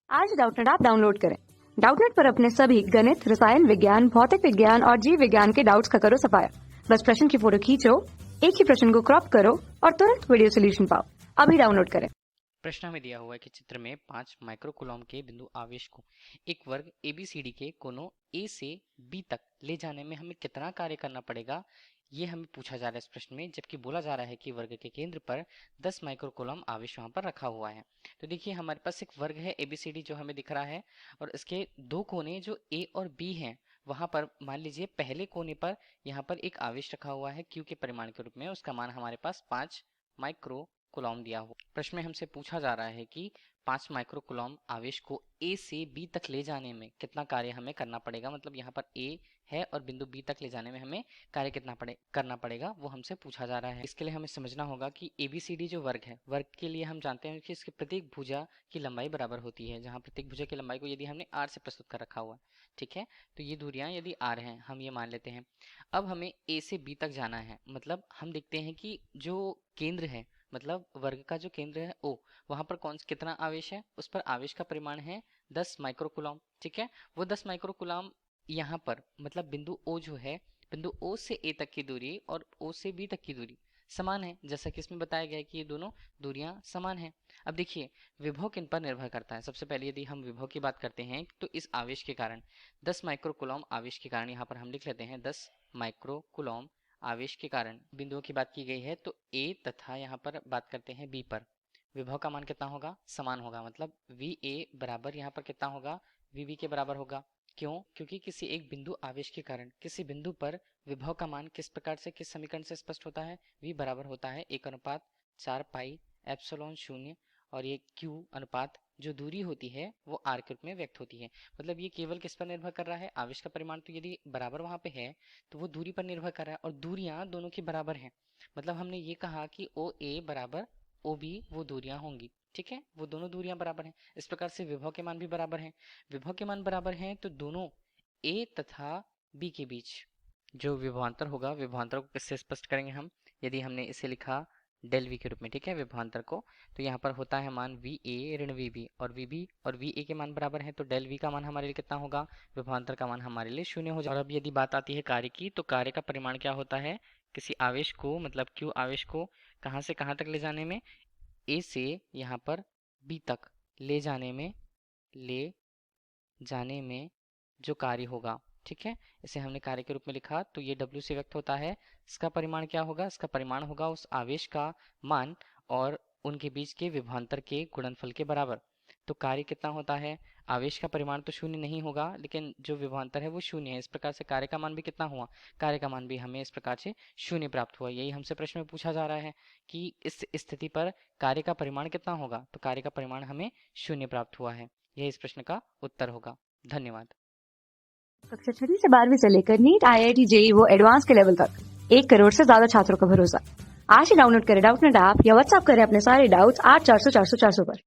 आज Doubtnut app download करें। Doubtnut पर अपने सभी गणित, रसायन विज्ञान, भौतिक विज्ञान और जीव विज्ञान के डाउट्स का करो सफाया। बस प्रश्न की फोटो खींचो, एक ही प्रश्न को क्रॉप करो और तुरंत वीडियो सोल्यूशन पाओ। अभी डाउनलोड करें। प्रश्न हमें दिया हुआ है कि चित्र में 5 माइक्रोकूलॉम के बिंदु आवेश को एक वर्ग एबीसीडी के कोनों ए से बी तक ले जाने में हमें कितना कार्य करना पड़ेगा, ये हमें पूछा जा रहा है इस प्रश्न में। जबकि बोला जा रहा है कि वर्ग के केंद्र पर 10 माइक्रोकूलॉम आवेश वहां पर रखा हुआ है। तो देखिए हमारे पास एक वर्ग है एबीसीडी जो हमें दिख रहा है और इसके दो कोने जो ए और बी हैं वहां पर मान लीजिए पहले कोने पर यहाँ पर एक आवेश रखा हुआ है क्यू के परिमाण के रूप में, उसका मान हमारे पास 5 माइक्रो कुलॉम दिया हुआ। प्रश्न में हमसे पूछा जा रहा है कि 5 माइक्रो कुलॉम आवेश को ए से बी तक ले जाने में कितना कार्य हमें करना पड़ेगा। मतलब यहाँ पर ए है और बिंदु बी तक ले जाने में हमें कार्य कितना करना पड़ेगा वो हमसे पूछा जा रहा है। इसके लिए हमें समझना होगा कि एबीसीडी जो वर्ग है, वर्ग के लिए हम जानते हैं कि इसके प्रत्येक भुजा की लंबाई बराबर होती है। जहाँ प्रत्येक भुजा की लंबाई को यदि हमने आर से प्रस्तुत कर रखा हुआ, ठीक है, तो ये दूरियां यदि आर हैं, हम ये मान लेते हैं। अब हमें ए से बी तक जाना है, मतलब हम देखते हैं कि जो केंद्र है, मतलब वर्ग का जो केंद्र है ओ, वहां पर कितना आवेश है, उस पर आवेश का परिमाण है 10 माइक्रोकूलॉम, ठीक है। वो 10 माइक्रोकूलॉम यहाँ पर मतलब बिंदु ओ जो है, बिंदु ओ से ए तक की दूरी और ओ से बी तक की दूरी समान है, जैसा कि इसमें बताया गया है कि ये दोनों दूरियां समान हैं। अब देखिए विभव किन पर निर्भर करता है। सबसे पहले यदि हम विभव की बात करते हैं तो इस आवेश के कारण 10 माइक्रोकूलॉम आवेश के कारण यहाँ पर हम लिख लेते हैं 10 माइक्रोकूलॉम आवेश के कारण बिंदुओं की बात की गई है। तो ए तथा यहाँ पर बात करते हैं बी पर विभव का मान कितना होगा, समान होगा। मतलब वी ए बराबर यहाँ पर कितना होगा, वी बी के बराबर होगा। क्यों? क्योंकि किसी एक बिंदु आवेश के कारण किसी बिंदु पर विभव का मान किस प्रकार से, किस समीकरण से स्पष्ट होता है, v बराबर होता है 1/4 पाई एप्सिलॉन शून्य, और ये q अनुपात जो दूरी होती है वो r के रूप में व्यक्त होती है। मतलब ये केवल किस पर निर्भर कर रहा है, आवेश का परिमाण तो यदि बराबर वहां पे है तो वो दूरी पर निर्भर कर रहा है, और दूरियां दोनों की बराबर हैं। मतलब हमने ये कहा कि ओ ए बराबर ओ बी वो दूरियां होंगी, ठीक है, वो दोनों दूरियां बराबर हैं। इस प्रकार से विभव के मान भी बराबर हैं। विभव के मान बराबर हैं तो दोनों ए तथा बी के बीच जो विभवांतर होगा, विभवांतर को किससे स्पष्ट करेंगे हम, यदि हमने इसे लिखा डेल वी के रूप में, ठीक है, विभवांतर को, तो यहाँ पर होता है मान वी ए ऋण वी बी, और वी बी और वी ए के मान बराबर है तो डेल वी का मान हमारे लिए कितना होगा, विभवांतर का मान हमारे लिए शून्य हो जाएगा। और अब यदि बात आती है कार्य की, तो कार्य का परिमाण क्या होता है, किसी आवेश को मतलब क्यू आवेश को कहाँ से कहाँ तक ले जाने में, ए से यहाँ पर बी तक ले जाने में जो कार्य होगा, ठीक है, इसे हमने कार्य के रूप में लिखा तो ये W से व्यक्त होता है। इसका परिमाण क्या होगा, इसका परिमाण होगा उस आवेश का मान और उनके बीच के विभवांतर के गुणनफल के बराबर। तो कार्य कितना होता है, आवेश का परिमाण तो शून्य नहीं होगा लेकिन जो विभवांतर है वो शून्य है। इस प्रकार से कार्य का मान भी कितना हुआ, कार्य का मान भी हमें इस प्रकार से शून्य प्राप्त हुआ। यही हमसे प्रश्न में पूछा जा रहा है कि इस स्थिति पर कार्य का परिमाण कितना होगा, तो कार्य का परिमाण हमें शून्य प्राप्त हुआ है। यही इस प्रश्न का उत्तर होगा। धन्यवाद। कक्षा 6 से 12वीं से लेकर नीट, IIT, JEE वो एडवांस के लेवल तक 1 करोड़ से ज्यादा छात्रों का भरोसा। आज ही डाउनलोड करें डाउटनेट ऐप या व्हाट्सएप करें अपने सारे डाउट्स 8400 400 400 पर।